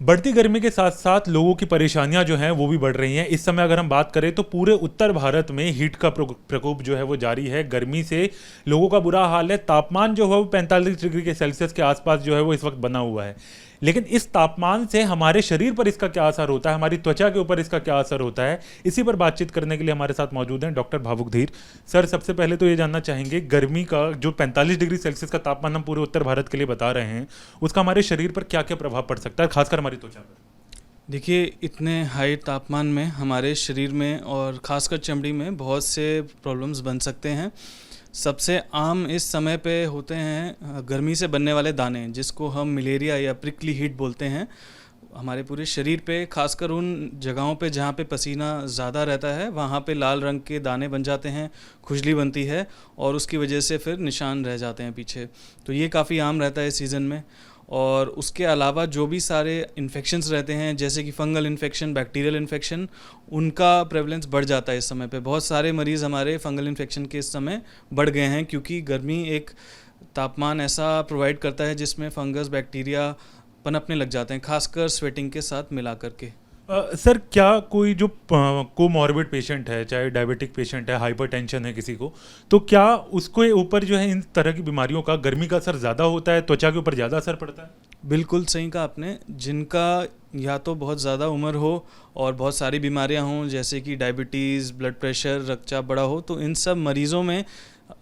बढ़ती गर्मी के साथ साथ लोगों की परेशानियां जो हैं वो भी बढ़ रही हैं। इस समय अगर हम बात करें तो पूरे उत्तर भारत में हीट का प्रकोप जो है वो जारी है। गर्मी से लोगों का बुरा हाल है। तापमान जो है वो 45 डिग्री के सेल्सियस के आसपास जो है वो इस वक्त बना हुआ है। लेकिन इस तापमान से हमारे शरीर पर इसका क्या असर होता है, हमारी त्वचा के ऊपर इसका क्या असर होता है, इसी पर बातचीत करने के लिए हमारे साथ मौजूद हैं डॉक्टर भावुक धीर। सर, सबसे पहले तो ये जानना चाहेंगे, गर्मी का जो 45 डिग्री सेल्सियस का तापमान हम पूरे उत्तर भारत के लिए बता रहे हैं, उसका हमारे शरीर पर क्या क्या प्रभाव पड़ सकता है, खासकर हमारी त्वचा पर? देखिए, इतने हाई तापमान में हमारे शरीर में और ख़ासकर चमड़ी में बहुत से प्रॉब्लम्स बन सकते हैं। सबसे आम इस समय पे होते हैं गर्मी से बनने वाले दाने, जिसको हम मलेरिया या प्रिकली हीट बोलते हैं। हमारे पूरे शरीर पे, खासकर उन जगहों पे जहाँ पे पसीना ज़्यादा रहता है, वहाँ पे लाल रंग के दाने बन जाते हैं, खुजली बनती है और उसकी वजह से फिर निशान रह जाते हैं पीछे। तो ये काफ़ी आम रहता है इस सीज़न में। और उसके अलावा जो भी सारे इन्फेक्शंस रहते हैं, जैसे कि फंगल इन्फेक्शन, बैक्टीरियल इन्फेक्शन, उनका प्रेवलेंस बढ़ जाता है इस समय पे। बहुत सारे मरीज़ हमारे फंगल इन्फेक्शन के इस समय बढ़ गए हैं, क्योंकि गर्मी एक तापमान ऐसा प्रोवाइड करता है जिसमें फंगस, बैक्टीरिया पनपने लग जाते हैं, खासकर स्वेटिंग के साथ मिला करके। सर, क्या कोई जो कोमॉर्बिड पेशेंट है, चाहे डायबिटिक पेशेंट है, हाइपरटेंशन है किसी को, तो क्या उसके ऊपर जो है इन तरह की बीमारियों का गर्मी का असर ज़्यादा होता है, त्वचा के ऊपर ज़्यादा असर पड़ता है? बिल्कुल सही कहा आपने। जिनका या तो बहुत ज़्यादा उम्र हो और बहुत सारी बीमारियां हों, जैसे कि डायबिटीज़, ब्लड प्रेशर, रक्तचाप बड़ा हो, तो इन सब मरीज़ों में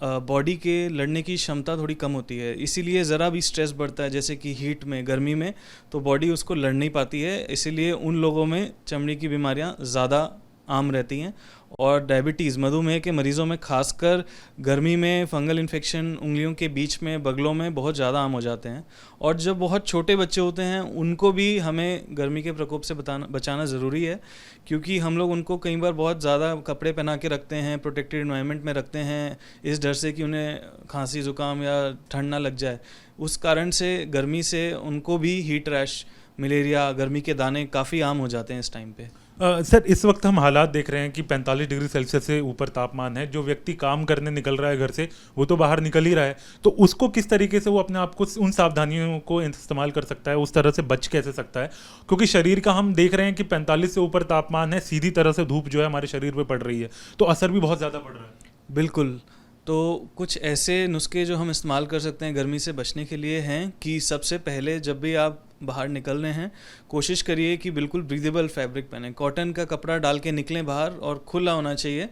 बॉडी के लड़ने की क्षमता थोड़ी कम होती है। इसीलिए ज़रा भी स्ट्रेस बढ़ता है, जैसे कि हीट में, गर्मी में, तो बॉडी उसको लड़ नहीं पाती है। इसीलिए उन लोगों में चमड़ी की बीमारियां ज़्यादा आम रहती हैं। और डायबिटीज़, मधुमेह के मरीज़ों में खासकर गर्मी में फंगल इन्फेक्शन उंगलियों के बीच में, बगलों में बहुत ज़्यादा आम हो जाते हैं। और जो बहुत छोटे बच्चे होते हैं, उनको भी हमें गर्मी के प्रकोप से बचाना ज़रूरी है, क्योंकि हम लोग उनको कई बार बहुत ज़्यादा कपड़े पहना के रखते हैं, प्रोटेक्टेड एनवायरनमेंट में रखते हैं, इस डर से कि उन्हें खांसी, ज़ुकाम या ठंड ना लग जाए। उस कारण से गर्मी से उनको भी हीट रैश, मलेरिया, गर्मी के दाने काफ़ी आम हो जाते हैं इस टाइम पे। सर, इस वक्त हम हालात देख रहे हैं कि 45 डिग्री सेल्सियस से ऊपर तापमान है। जो व्यक्ति काम करने निकल रहा है घर से, वो तो बाहर निकल ही रहा है, तो उसको किस तरीके से वो अपने आप को उन सावधानियों को इस्तेमाल कर सकता है, उस तरह से बच कैसे सकता है? क्योंकि शरीर का हम देख रहे हैं कि 45 से ऊपर तापमान है, सीधी तरह से धूप जो है हमारे शरीर पर पड़ रही है, तो असर भी बहुत ज़्यादा पड़ रहा है। बिल्कुल। तो कुछ ऐसे नुस्खे जो हम इस्तेमाल कर सकते हैं गर्मी से बचने के लिए हैं कि सबसे पहले जब भी आप बाहर निकल रहे हैं, कोशिश करिए कि बिल्कुल ब्रीदेबल फैब्रिक पहनें। कॉटन का कपड़ा डाल के निकलें बाहर, और खुला होना चाहिए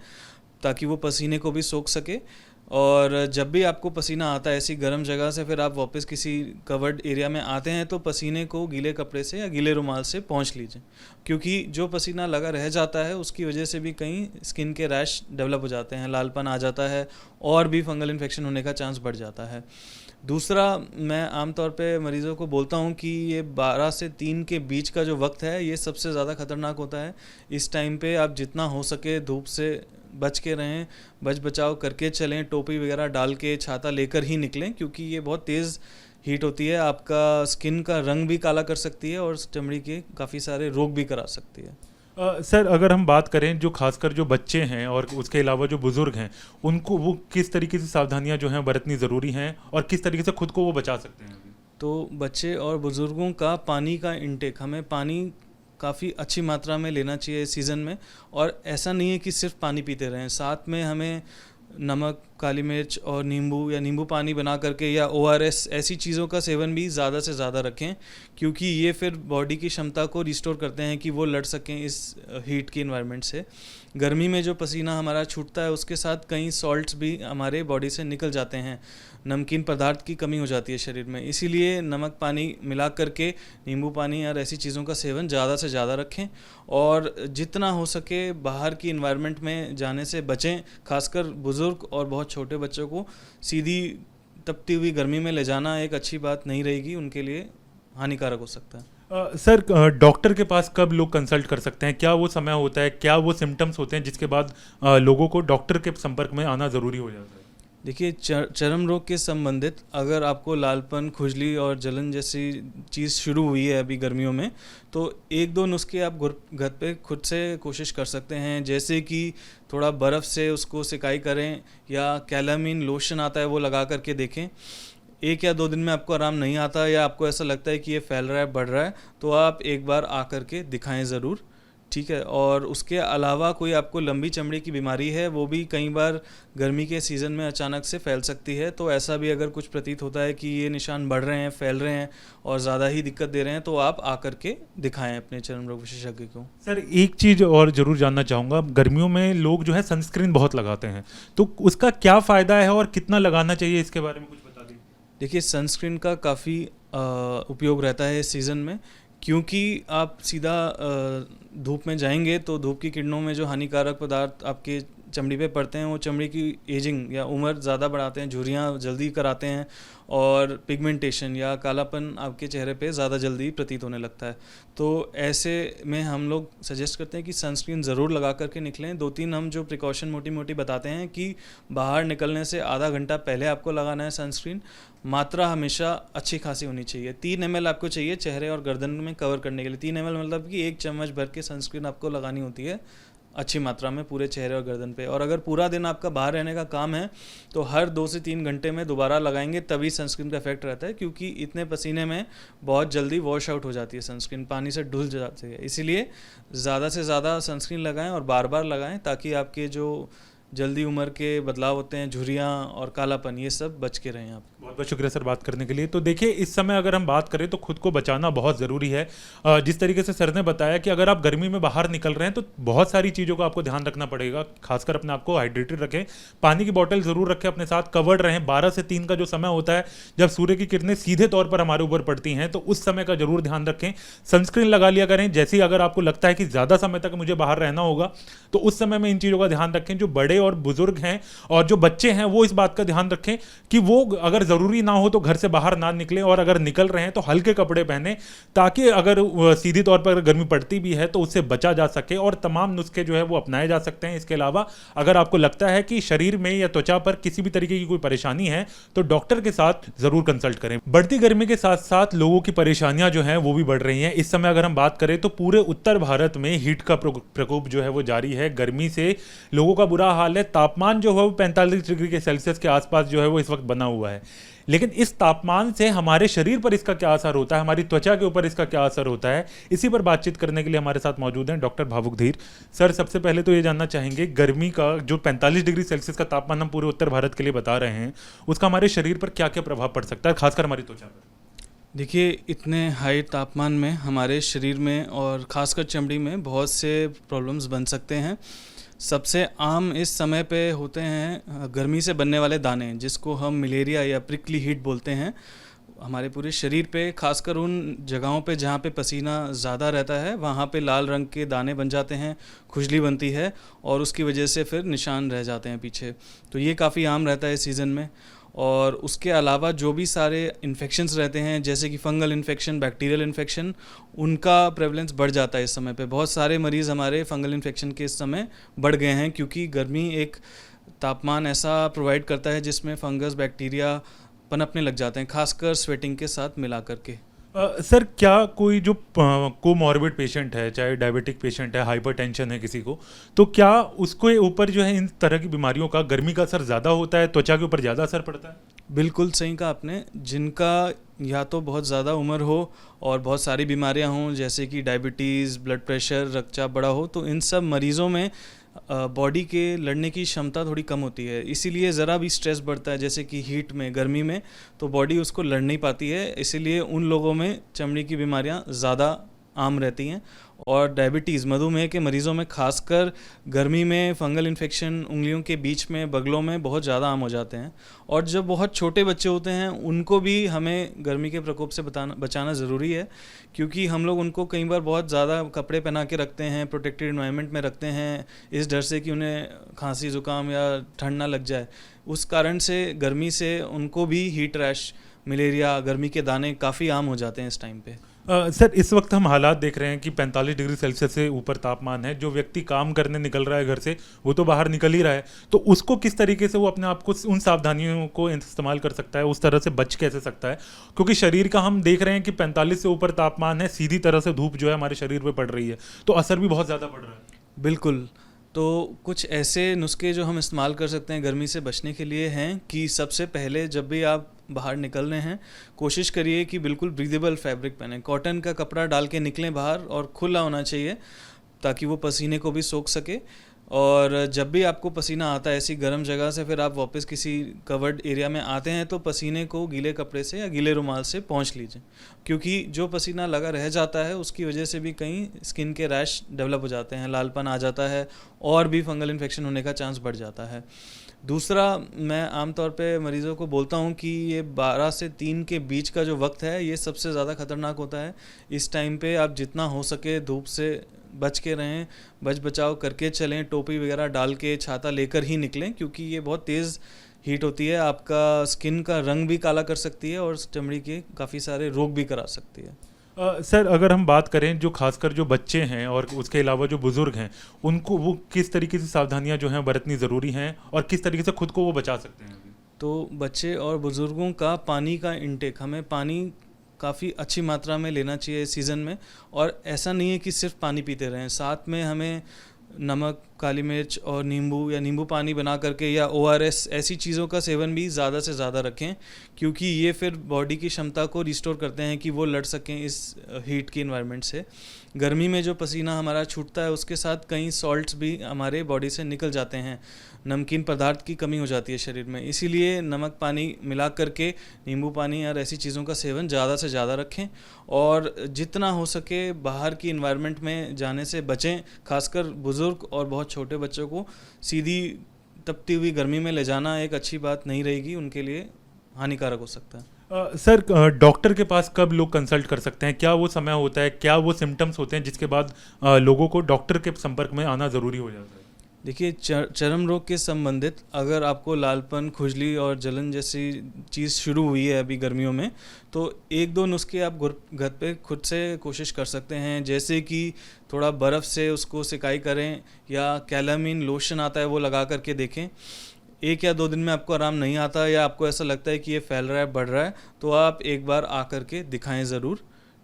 ताकि वो पसीने को भी सोख सके। और जब भी आपको पसीना आता है ऐसी गर्म जगह से, फिर आप वापस किसी कवर्ड एरिया में आते हैं, तो पसीने को गीले कपड़े से या गीले रुमाल से पोंछ लीजिए, क्योंकि जो पसीना लगा रह जाता है उसकी वजह से भी कई स्किन के रैश डेवलप हो जाते हैं, लालपन आ जाता है और भी फंगल इन्फेक्शन होने का चांस बढ़ जाता है। दूसरा, मैं आमतौर पे मरीज़ों को बोलता हूँ कि ये 12 से 3 के बीच का जो वक्त है, ये सबसे ज़्यादा ख़तरनाक होता है। इस टाइम पे आप जितना हो सके धूप से बच के रहें, बच बचाव करके चलें, टोपी वगैरह डाल के, छाता लेकर ही निकलें, क्योंकि ये बहुत तेज़ हीट होती है। आपका स्किन का रंग भी काला कर सकती है और चमड़ी के काफ़ी सारे रोग भी करा सकती है। सर, अगर हम बात करें जो खासकर जो बच्चे हैं और उसके अलावा जो बुजुर्ग हैं, उनको वो किस तरीके से सावधानियां जो हैं बरतनी ज़रूरी हैं और किस तरीके से खुद को वो बचा सकते हैं? तो बच्चे और बुज़ुर्गों का पानी का इंटेक, हमें पानी काफ़ी अच्छी मात्रा में लेना चाहिए इस सीज़न में। और ऐसा नहीं है कि सिर्फ पानी पीते रहें, साथ में हमें नमक, काली मिर्च और नींबू या नींबू पानी बना करके या ORS, ऐसी चीज़ों का सेवन भी ज़्यादा से ज़्यादा रखें, क्योंकि ये फिर बॉडी की क्षमता को रिस्टोर करते हैं कि वो लड़ सकें इस हीट की इन्वायरमेंट से। गर्मी में जो पसीना हमारा छूटता है, उसके साथ कई सॉल्ट्स भी हमारे बॉडी से निकल जाते हैं, नमकीन पदार्थ की कमी हो जाती है शरीर में। इसीलिए नमक पानी मिला करके, नींबू पानी और ऐसी चीज़ों का सेवन ज़्यादा से ज़्यादा रखें, और जितना हो सके बाहर की इन्वायरमेंट में जाने से बचें। खासकर बुज़ुर्ग और बहुत छोटे बच्चों को सीधी तपती हुई गर्मी में ले जाना एक अच्छी बात नहीं रहेगी, उनके लिए हानिकारक हो सकता है। सर, डॉक्टर के पास कब लोग कंसल्ट कर सकते हैं? क्या वो समय होता है, क्या वो सिम्टम्स होते हैं जिसके बाद लोगों को डॉक्टर के संपर्क में आना ज़रूरी हो जाता है? देखिए, चर्म रोग के संबंधित अगर आपको लालपन, खुजली और जलन जैसी चीज़ शुरू हुई है अभी गर्मियों में, तो 1-2 नुस्खे आप घर पे खुद से कोशिश कर सकते हैं, जैसे कि थोड़ा बर्फ़ से उसको सिकाई करें, या कैलामीन लोशन आता है वो लगा करके देखें। 1 या 2 दिन में आपको आराम नहीं आता या आपको ऐसा लगता है कि ये फैल रहा है, बढ़ रहा है, तो आप एक बार आकर के दिखाएं ज़रूर, ठीक है। और उसके अलावा कोई आपको लंबी चमड़ी की बीमारी है, वो भी कई बार गर्मी के सीज़न में अचानक से फैल सकती है, तो ऐसा भी अगर कुछ प्रतीत होता है कि ये निशान बढ़ रहे हैं, फैल रहे हैं और ज़्यादा ही दिक्कत दे रहे हैं, तो आप आकर के दिखाएं अपने चर्म रोग विशेषज्ञ को। सर एक चीज़ और ज़रूर जानना चाहूँगा, गर्मियों में लोग जो है सनस्क्रीन बहुत लगाते हैं, तो उसका क्या फ़ायदा है और कितना लगाना चाहिए, इसके बारे में कुछ बता दीजिए। देखिए, सनस्क्रीन का काफ़ी उपयोग रहता है इस सीज़न में, क्योंकि आप सीधा धूप में जाएंगे तो धूप की किरणों में जो हानिकारक पदार्थ आपके चमड़ी पे पड़ते हैं वो चमड़ी की एजिंग या उम्र ज़्यादा बढ़ाते हैं, झुर्रियाँ जल्दी कराते हैं और पिगमेंटेशन या कालापन आपके चेहरे पे ज़्यादा जल्दी प्रतीत होने लगता है। तो ऐसे में हम लोग सजेस्ट करते हैं कि सनस्क्रीन ज़रूर लगा करके निकलें। 2-3 हम जो प्रिकॉशन मोटी मोटी बताते हैं कि बाहर निकलने से आधा घंटा पहले आपको लगाना है सनस्क्रीन। मात्रा हमेशा अच्छी खासी होनी चाहिए। 3 ml आपको चाहिए चेहरे और गर्दन में कवर करने के लिए। 3 ml मतलब कि 1 चम्मच भर के सनस्क्रीन आपको लगानी होती है अच्छी मात्रा में पूरे चेहरे और गर्दन पे। और अगर पूरा दिन आपका बाहर रहने का काम है तो हर 2 से 3 घंटे में दोबारा लगाएंगे, तभी सनस्क्रीन का इफेक्ट रहता है, क्योंकि इतने पसीने में बहुत जल्दी वॉश आउट हो जाती है सनस्क्रीन, पानी से धुल जाती है। इसीलिए ज़्यादा से ज़्यादा सनस्क्रीन लगाएं और बार बार लगाएं, ताकि आपके जो जल्दी उम्र के बदलाव होते हैं, झुर्रियाँ और कालापन, ये सब बच के रहें आप। बहुत बहुत शुक्रिया सर बात करने के लिए। तो देखिए, इस समय अगर हम बात करें तो खुद को बचाना बहुत ज़रूरी है। जिस तरीके से सर ने बताया कि अगर आप गर्मी में बाहर निकल रहे हैं तो बहुत सारी चीज़ों का आपको ध्यान रखना पड़ेगा। खासकर अपने आप को हाइड्रेटेड रखें, पानी की बोतल ज़रूर रखें अपने साथ, कवर्ड रहें। 12 से 3 का जो समय होता है जब सूर्य की किरणें सीधे तौर पर हमारे ऊपर पड़ती हैं, तो उस समय का जरूर ध्यान रखें। सनस्क्रीन लगा लिया करें। जैसे ही अगर आपको लगता है कि ज़्यादा समय तक मुझे बाहर रहना होगा, तो उस समय में इन चीज़ों का ध्यान रखें। जो बड़े और बुजुर्ग हैं और जो बच्चे हैं, वो इस बात का ध्यान रखें कि वो अगर ज़रूरी ना हो तो घर से बाहर ना निकलें, और अगर निकल रहे हैं तो हल्के कपड़े पहने, ताकि अगर सीधी तौर पर गर्मी पड़ती भी है तो उससे बचा जा सके। और तमाम नुस्खे जो है वो अपनाए जा सकते हैं। इसके अलावा अगर आपको लगता है कि शरीर में या त्वचा पर किसी भी तरीके की कोई परेशानी है तो डॉक्टर के साथ जरूर कंसल्ट करें। बढ़ती गर्मी के साथ साथ लोगों की परेशानियां जो हैं वो भी बढ़ रही हैं। इस समय अगर हम बात करें तो पूरे उत्तर भारत में हीट का प्रकोप जो है वो जारी है। गर्मी से लोगों का बुरा हाल है। तापमान जो है वो 45 डिग्री के सेल्सियस के आसपास जो है वो इस वक्त बना हुआ है। लेकिन इस तापमान से हमारे शरीर पर इसका क्या असर होता है, हमारी त्वचा के ऊपर इसका क्या असर होता है, इसी पर बातचीत करने के लिए हमारे साथ मौजूद हैं डॉक्टर भावुक धीर। सर, सबसे पहले तो ये जानना चाहेंगे, गर्मी का जो 45 डिग्री सेल्सियस का तापमान हम पूरे उत्तर भारत के लिए बता रहे हैं, उसका हमारे शरीर पर क्या क्या प्रभाव पड़ सकता है, खासकर हमारी त्वचा पर? देखिए, इतने हाई तापमान में हमारे शरीर में और ख़ासकर चमड़ी में बहुत से प्रॉब्लम्स बन सकते हैं। सबसे आम इस समय पे होते हैं गर्मी से बनने वाले दाने, जिसको हम मलेरिया या प्रिकली हीट बोलते हैं। हमारे पूरे शरीर पे, खासकर उन जगहों पे जहाँ पे पसीना ज़्यादा रहता है, वहाँ पे लाल रंग के दाने बन जाते हैं, खुजली बनती है और उसकी वजह से फिर निशान रह जाते हैं पीछे। तो ये काफ़ी आम रहता है इस सीज़न में। और उसके अलावा जो भी सारे इन्फेक्शंस रहते हैं, जैसे कि फंगल इन्फेक्शन, बैक्टीरियल इन्फेक्शन, उनका प्रेवलेंस बढ़ जाता है इस समय पे। बहुत सारे मरीज़ हमारे फंगल इन्फेक्शन के इस समय बढ़ गए हैं, क्योंकि गर्मी एक तापमान ऐसा प्रोवाइड करता है जिसमें फंगस, बैक्टीरिया पनपने लग जाते हैं, खासकर स्वेटिंग के साथ मिला करके। सर, क्या कोई जो कोमॉर्बिड पेशेंट है, चाहे डायबिटिक पेशेंट है, हाइपरटेंशन है किसी को, तो क्या उसके ऊपर जो है इन तरह की बीमारियों का गर्मी का असर ज़्यादा होता है, त्वचा के ऊपर ज़्यादा असर पड़ता है? बिल्कुल सही कहा आपने। जिनका या तो बहुत ज़्यादा उम्र हो और बहुत सारी बीमारियां हों, जैसे कि डायबिटीज़, ब्लड प्रेशर, रक्तचाप बड़ा हो, तो इन सब मरीज़ों में बॉडी के लड़ने की क्षमता थोड़ी कम होती है। इसीलिए ज़रा भी स्ट्रेस बढ़ता है, जैसे कि हीट में, गर्मी में, तो बॉडी उसको लड़ नहीं पाती है। इसीलिए उन लोगों में चमड़ी की बीमारियां ज़्यादा आम रहती हैं। और डायबिटीज़, मधुमेह के मरीज़ों में खासकर गर्मी में फंगल इन्फेक्शन उंगलियों के बीच में, बगलों में बहुत ज़्यादा आम हो जाते हैं। और जो बहुत छोटे बच्चे होते हैं उनको भी हमें गर्मी के प्रकोप से बचाना ज़रूरी है, क्योंकि हम लोग उनको कई बार बहुत ज़्यादा कपड़े पहना के रखते हैं, प्रोटेक्टेड एनवायरनमेंट में रखते हैं, इस डर से कि उन्हें खांसी, ज़ुकाम या ठंड ना लग जाए। उस कारण से गर्मी से उनको भी हीट रैश, मलेरिया, गर्मी के दाने काफ़ी आम हो जाते हैं इस टाइम पे। सर, इस वक्त हम हालात देख रहे हैं कि 45 डिग्री सेल्सियस से ऊपर तापमान है। जो व्यक्ति काम करने निकल रहा है घर से, वो तो बाहर निकल ही रहा है, तो उसको किस तरीके से वो अपने आप को उन सावधानियों को इस्तेमाल कर सकता है, उस तरह से बच कैसे सकता है? क्योंकि शरीर का हम देख रहे हैं कि 45 से ऊपर तापमान है, सीधी तरह से धूप जो है हमारे शरीर पर पड़ रही है, तो असर भी बहुत ज़्यादा पड़ रहा है। बिल्कुल। तो कुछ ऐसे नुस्खे जो हम इस्तेमाल कर सकते हैं गर्मी से बचने के लिए हैं कि सबसे पहले जब भी आप बाहर निकल रहे हैं, कोशिश करिए कि बिल्कुल ब्रीदेबल फैब्रिक पहने, कॉटन का कपड़ा डाल के निकलें बाहर और खुला होना चाहिए ताकि वो पसीने को भी सोख सके। और जब भी आपको पसीना आता है ऐसी गर्म जगह से, फिर आप वापस किसी कवर्ड एरिया में आते हैं तो पसीने को गीले कपड़े से या गीले रुमाल से पोंछ लीजिए, क्योंकि जो पसीना लगा रह जाता है उसकी वजह से भी कहीं स्किन के रैश डेवलप हो जाते हैं, लालपन आ जाता है और भी फंगल इन्फेक्शन होने का चांस बढ़ जाता है। दूसरा, मैं आमतौर पे मरीज़ों को बोलता हूँ कि ये 12 से 3 के बीच का जो वक्त है ये सबसे ज़्यादा ख़तरनाक होता है। इस टाइम पे आप जितना हो सके धूप से बच के रहें, बच बचाव करके चलें, टोपी वगैरह डाल के छाता लेकर ही निकलें, क्योंकि ये बहुत तेज़ हीट होती है, आपका स्किन का रंग भी काला कर सकती है और चमड़ी के काफ़ी सारे रोग भी करा सकती है। सर, अगर हम बात करें जो खासकर जो बच्चे हैं और उसके अलावा जो बुजुर्ग हैं, उनको वो किस तरीके से सावधानियां जो हैं बरतनी ज़रूरी हैं और किस तरीके से खुद को वो बचा सकते हैं? तो बच्चे और बुज़ुर्गों का पानी का इंटेक, हमें पानी काफ़ी अच्छी मात्रा में लेना चाहिए इस सीज़न में। और ऐसा नहीं है कि सिर्फ पानी पीते रहें, साथ में हमें नमक, काली मिर्च और नींबू या नींबू पानी बना करके या ORS ऐसी चीज़ों का सेवन भी ज़्यादा से ज़्यादा रखें, क्योंकि ये फिर बॉडी की क्षमता को रिस्टोर करते हैं कि वो लड़ सकें इस हीट की इन्वायरमेंट से। गर्मी में जो पसीना हमारा छूटता है उसके साथ कई सॉल्ट्स भी हमारे बॉडी से निकल जाते हैं, नमकीन पदार्थ की कमी हो जाती है शरीर में, इसीलिए नमक पानी मिला करके नींबू पानी और ऐसी चीज़ों का सेवन ज़्यादा से ज़्यादा रखें और जितना हो सके बाहर की इन्वायरमेंट में जाने से बचें। खासकर बुज़ुर्ग और बहुत छोटे बच्चों को सीधी तपती हुई गर्मी में ले जाना एक अच्छी बात नहीं रहेगी, उनके लिए हानिकारक हो सकता है। सर, डॉक्टर के पास कब लोग कंसल्ट कर सकते हैं? क्या वो समय होता है, क्या वो सिम्टम्स होते हैं जिसके बाद लोगों को डॉक्टर के संपर्क में आना ज़रूरी हो जाता है? देखिए, चर्म रोग के संबंधित अगर आपको लालपन, खुजली और जलन जैसी चीज़ शुरू हुई है अभी गर्मियों में, तो 1-2 नुस्खे आप घर पे खुद से कोशिश कर सकते हैं, जैसे कि थोड़ा बर्फ़ से उसको सिकाई करें या कैलामीन लोशन आता है वो लगा करके देखें। 1 या 2 दिन में आपको आराम नहीं आता या आपको ऐसा लगता है कि ये फैल रहा है, बढ़ रहा है, तो आप एक बार आ करके दिखाएं ज़रूर,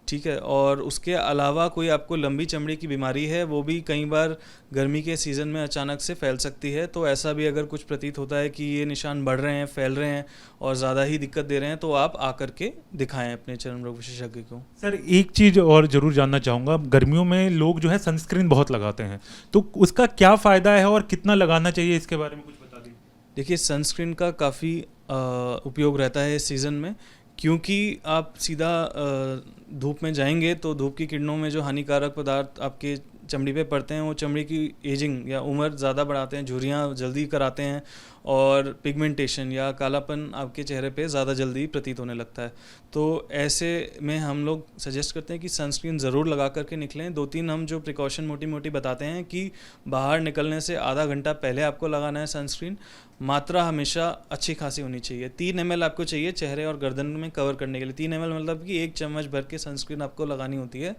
ठीक है। और उसके अलावा कोई आपको लंबी चमड़ी की बीमारी है, वो भी कई बार गर्मी के सीज़न में अचानक से फैल सकती है, तो ऐसा भी अगर कुछ प्रतीत होता है कि ये निशान बढ़ रहे हैं, फैल रहे हैं और ज़्यादा ही दिक्कत दे रहे हैं, तो आप आकर के दिखाएं अपने चर्म रोग विशेषज्ञ को। सर, एक चीज़ और ज़रूर जानना चाहूँगा, गर्मियों में लोग जो है सनस्क्रीन बहुत लगाते हैं, तो उसका क्या फ़ायदा है और कितना लगाना चाहिए, इसके बारे में कुछ बता दीजिए। देखिए, सनस्क्रीन का काफ़ी उपयोग रहता है इस सीज़न में, क्योंकि आप सीधा धूप में जाएंगे तो धूप की किरणों में जो हानिकारक पदार्थ आपके चमड़ी पे पड़ते हैं वो चमड़ी की एजिंग या उम्र ज़्यादा बढ़ाते हैं, झुर्रियाँ जल्दी कराते हैं और पिगमेंटेशन या कालापन आपके चेहरे पे ज़्यादा जल्दी प्रतीत होने लगता है। तो ऐसे में हम लोग सजेस्ट करते हैं कि सनस्क्रीन ज़रूर लगा करके निकलें। 2-3 हम जो प्रिकॉशन मोटी मोटी बताते हैं कि बाहर निकलने से आधा घंटा पहले आपको लगाना है सनस्क्रीन। मात्रा हमेशा अच्छी खासी होनी चाहिए। 3 ml आपको चाहिए चेहरे और गर्दन में कवर करने के लिए। 3 ml मतलब कि 1 चम्मच भर के सनस्क्रीन आपको लगानी होती है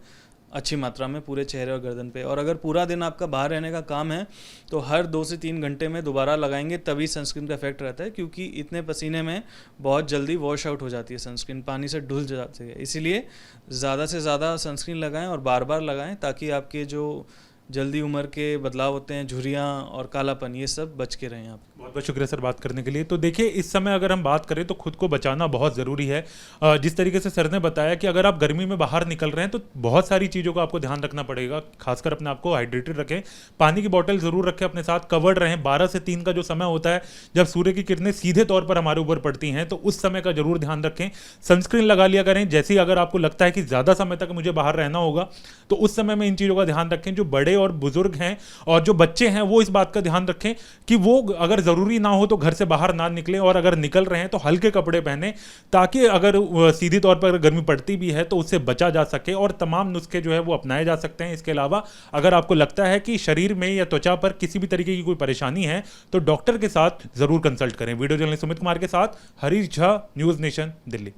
अच्छी मात्रा में पूरे चेहरे और गर्दन पे। और अगर पूरा दिन आपका बाहर रहने का काम है तो हर 2 से 3 घंटे में दोबारा लगाएंगे, तभी सनस्क्रीन का इफेक्ट रहता है, क्योंकि इतने पसीने में बहुत जल्दी वॉश आउट हो जाती है सनस्क्रीन, पानी से धुल जाती है। इसीलिए ज़्यादा से ज़्यादा सनस्क्रीन लगाएं और बार बार लगाएं, ताकि आपके जो जल्दी उम्र के बदलाव होते हैं, झुर्रियाँ और कालापन, ये सब बच के रहें आप। बहुत बहुत शुक्रिया सर बात करने के लिए। तो देखिए, इस समय अगर हम बात करें तो खुद को बचाना बहुत ज़रूरी है। जिस तरीके से सर ने बताया कि अगर आप गर्मी में बाहर निकल रहे हैं तो बहुत सारी चीज़ों का आपको ध्यान रखना पड़ेगा। खासकर अपने आप को हाइड्रेटेड रखें, पानी की बोतल ज़रूर रखें अपने साथ, कवर्ड रहें। 12 से 3 का जो समय होता है जब सूर्य की किरणें सीधे तौर पर हमारे ऊपर पड़ती हैं, तो उस समय का जरूर ध्यान रखें। सनस्क्रीन लगा लिया करें। जैसे ही अगर आपको लगता है कि ज़्यादा समय तक मुझे बाहर रहना होगा तो उस समय में इन चीज़ों का ध्यान रखें। जो बड़े और बुजुर्ग हैं और जो बच्चे हैं वो इस बात का ध्यान रखें कि वो अगर ज़रूरी ना हो तो घर से बाहर ना निकलें, और अगर निकल रहे हैं तो हल्के कपड़े पहने, ताकि अगर सीधी तौर पर गर्मी पड़ती भी है तो उससे बचा जा सके। और तमाम नुस्खे जो है वो अपनाए जा सकते हैं। इसके अलावा अगर आपको लगता है कि शरीर में या त्वचा पर किसी भी तरीके की कोई परेशानी है तो डॉक्टर के साथ ज़रूर कंसल्ट करें। वीडियो जर्नलिस्ट सुमित कुमार के साथ हरीश झा, न्यूज़ नेशन, दिल्ली।